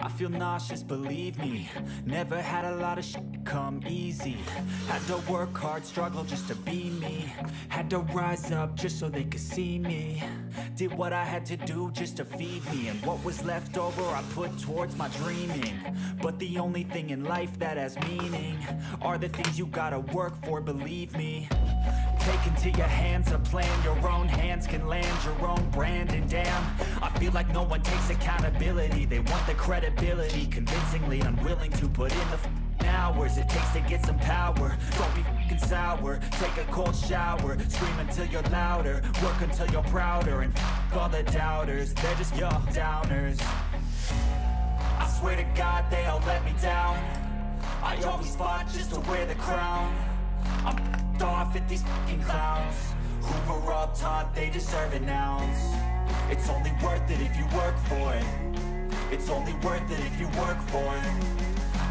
I feel nauseous, believe me. Never had a lot of shit come easy. Had to work hard, struggle just to be me. Had to rise up just so they could see me. Did what I had to do just to feed me. And what was left over I put towards my dreaming. But the only thing in life that has meaning are the things you gotta work for, believe me. Take into your hands a plan. Your own hands can land your own brand. And damn, I feel like no one takes accountability. They want the credibility, convincingly unwilling to put in the hours it takes to get some power. Don't be f***ing sour, take a cold shower. Scream until you're louder, work until you're prouder. And f*** all the doubters, they're just your downers. I swear to God they all let me down. I always fought just to wear the crown. I'm f***ed off at these f***ing clowns who were all taught they deserve an ounce. It's only worth it if you work for it. It's only worth it if you work for it.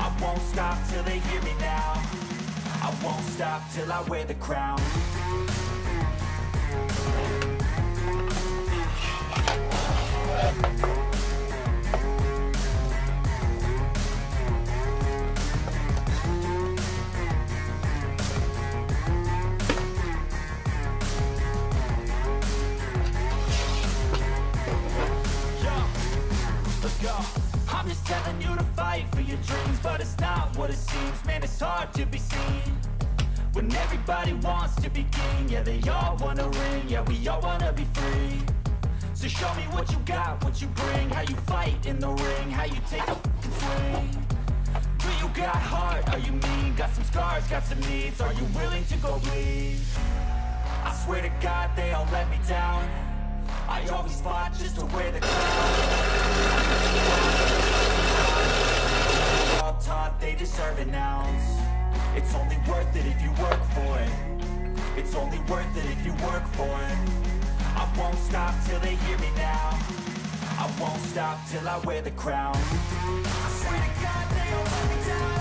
I won't stop till they hear me now. I won't stop till I wear the crown. I'm just telling you to fight for your dreams, but it's not what it seems. Man, it's hard to be seen when everybody wants to be king. Yeah, they all wanna ring, yeah, we all wanna be free. So show me what you got, what you bring, how you fight in the ring, how you take a fucking swing. Do you got heart, are you mean? Got some scars, got some needs, are you willing to go bleed? I swear to God they all let me down. I always fought just to wear the crown. All taught they deserve an ounce. It's only worth it if you work for it. It's only worth it if you work for it. I won't stop till they hear me now. I won't stop till I wear the crown. I swear to God they all let me down.